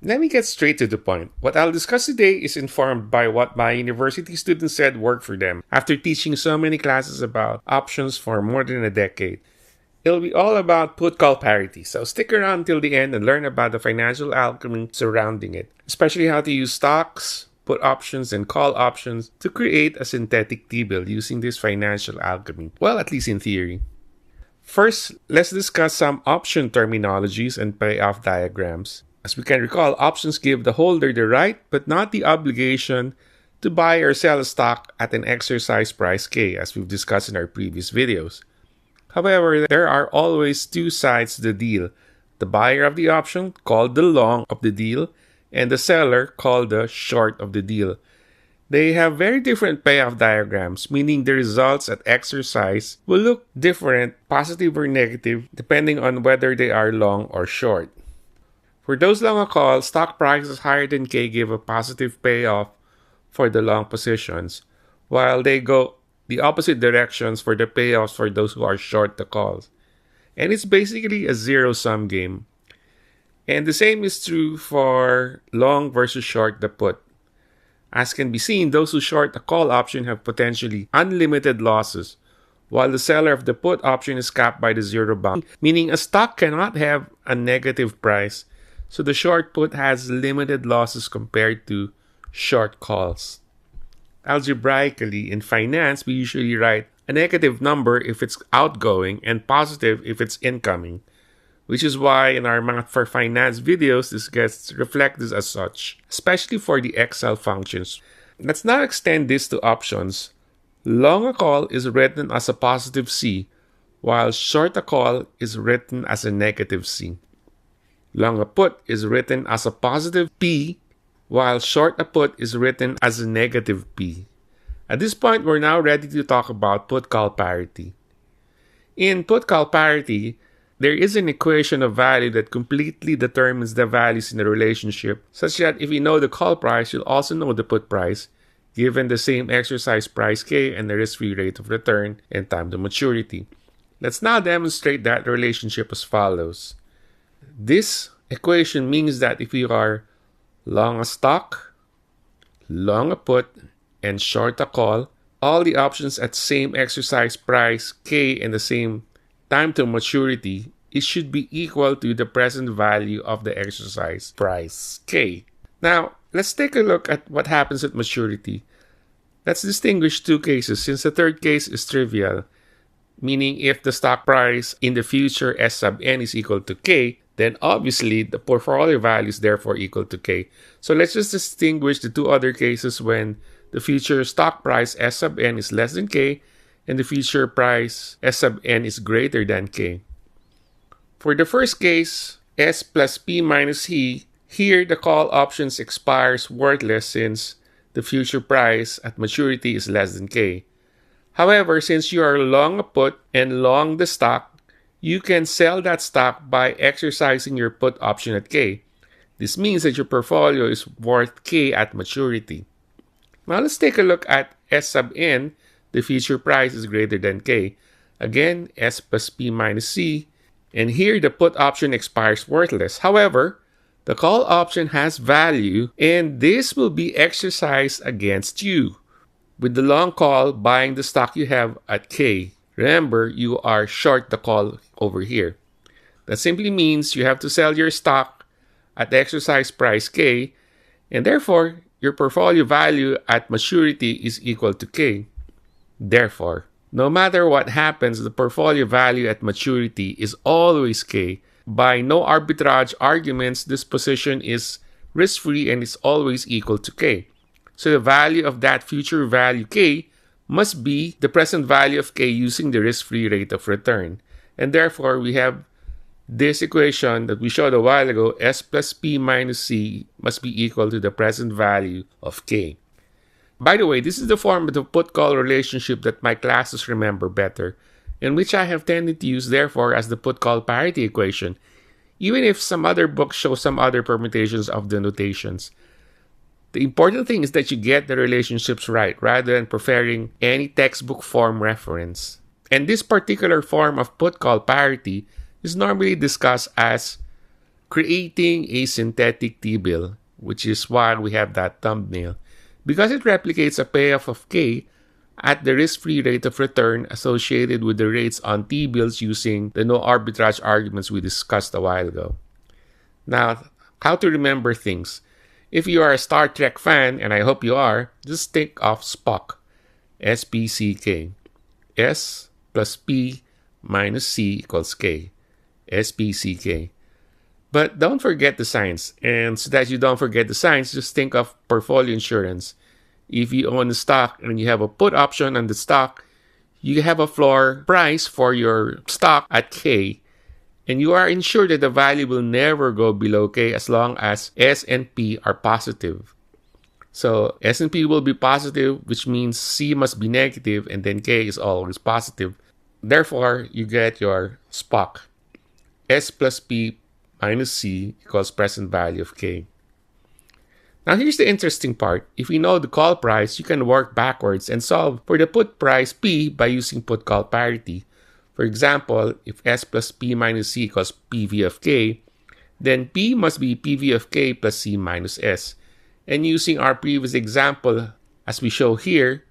Let me get straight to the point. What I'll discuss today is informed by what my university students said worked for them after teaching so many classes about options for more than a decade. It'll be all about put-call parity, so stick around till the end and learn about the financial alchemy surrounding it, especially how to use stocks, put options, and call options to create a synthetic T-bill using this financial alchemy. Well, at least in theory. First, let's discuss some option terminologies and payoff diagrams. As we can recall, options give the holder the right but not the obligation to buy or sell a stock at an exercise price K, as we've discussed in our previous videos. However, there are always two sides to the deal. The buyer of the option, called the long of the deal, and the seller, called the short of the deal. They have very different payoff diagrams, meaning the results at exercise will look different, positive or negative, depending on whether they are long or short. For those long a call, stock prices higher than K give a positive payoff for the long positions, while they go the opposite directions for the payoffs for those who are short the calls. And it's basically a zero-sum game. And the same is true for long versus short the put. As can be seen, those who short the call option have potentially unlimited losses, while the seller of the put option is capped by the zero bound, meaning a stock cannot have a negative price, so the short put has limited losses compared to short calls. Algebraically, in finance, we usually write a negative number if it's outgoing and positive if it's incoming, which is why in our Math for Finance videos, this gets reflected as such, especially for the Excel functions. Let's now extend this to options. Long a call is written as a positive C, while short a call is written as a negative C. Long a put is written as a positive P, while short a put is written as a negative P. At this point, we're now ready to talk about put-call parity. In put-call parity, there is an equation of value that completely determines the values in the relationship, such that if you know the call price, you'll also know the put price, given the same exercise price K and the risk-free rate of return and time to maturity. Let's now demonstrate that relationship as follows. This equation means that if you are long a stock, long a put, and short a call, all the options at same exercise price K and the same time to maturity, it should be equal to the present value of the exercise price K. Now, let's take a look at what happens at maturity. Let's distinguish two cases since the third case is trivial, meaning if the stock price in the future S sub n is equal to K, then obviously the portfolio value is therefore equal to K. So let's just distinguish the two other cases when the future stock price S sub n is less than K and the future price S sub n is greater than K. For the first case, S plus P minus E, here the call options expires worthless since the future price at maturity is less than K. However, since you are long a put and long the stock, you can sell that stock by exercising your put option at K. This means that your portfolio is worth K at maturity. Now let's take a look at S sub n, the future price is greater than K. Again, S plus P minus C, and here the put option expires worthless. However, the call option has value and this will be exercised against you, with the long call buying the stock you have at K. Remember, you are short the call over here. That simply means you have to sell your stock at the exercise price K, and therefore, your portfolio value at maturity is equal to K. Therefore, no matter what happens, the portfolio value at maturity is always K. By no arbitrage arguments, this position is risk-free and is always equal to K. So the value of that future value K must be the present value of K using the risk-free rate of return. And therefore, we have this equation that we showed a while ago, S plus P minus C must be equal to the present value of K. By the way, this is the form of the put-call relationship that my classes remember better, and which I have tended to use therefore as the put-call parity equation, even if some other books show some other permutations of the notations. The important thing is that you get the relationships right rather than preferring any textbook form reference. And this particular form of put-call parity is normally discussed as creating a synthetic T-bill, which is why we have that thumbnail, because it replicates a payoff of K at the risk-free rate of return associated with the rates on T-bills using the no arbitrage arguments we discussed a while ago. Now, how to remember things. If you are a Star Trek fan, and I hope you are, just think of Spock, SPCK. S plus P minus C equals K, SPCK. But don't forget the signs. And so that you don't forget the signs, just think of portfolio insurance. If you own a stock and you have a put option on the stock, you have a floor price for your stock at K, and you are ensured that the value will never go below K as long as S and P are positive. So S and P will be positive, which means C must be negative, and then K is always positive. Therefore, you get your SPOC. S plus P minus C equals present value of K. Now here's the interesting part. If we know the call price, you can work backwards and solve for the put price P by using put-call parity. For example, if S plus P minus C equals PV of K, then P must be PV of K plus C minus S. And using our previous example, as we show here,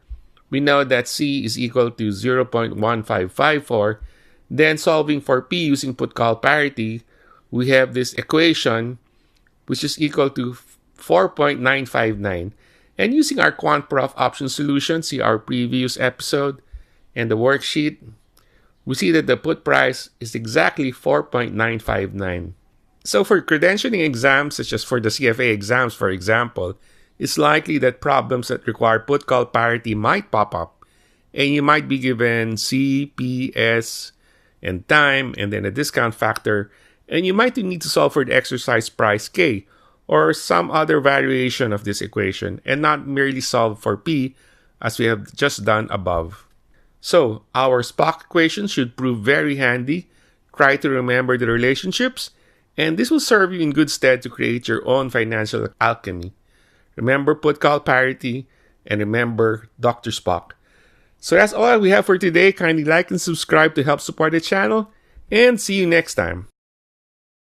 we know that C is equal to 0.1554. Then solving for P using put-call parity, we have this equation which is equal to 4.959. And using our QuantProf option solution, see our previous episode and the worksheet, we see that the put price is exactly 4.959. So for credentialing exams, such as for the CFA exams, for example, it's likely that problems that require put-call parity might pop up, and you might be given C, P, S, and time, and then a discount factor, and you might need to solve for the exercise price K, or some other variation of this equation, and not merely solve for P, as we have just done above. So, our SPOC equation should prove very handy. Try to remember the relationships, and this will serve you in good stead to create your own financial alchemy. Remember put-call parity, and remember Dr. Spock. So that's all we have for today. Kindly like and subscribe to help support the channel, and see you next time.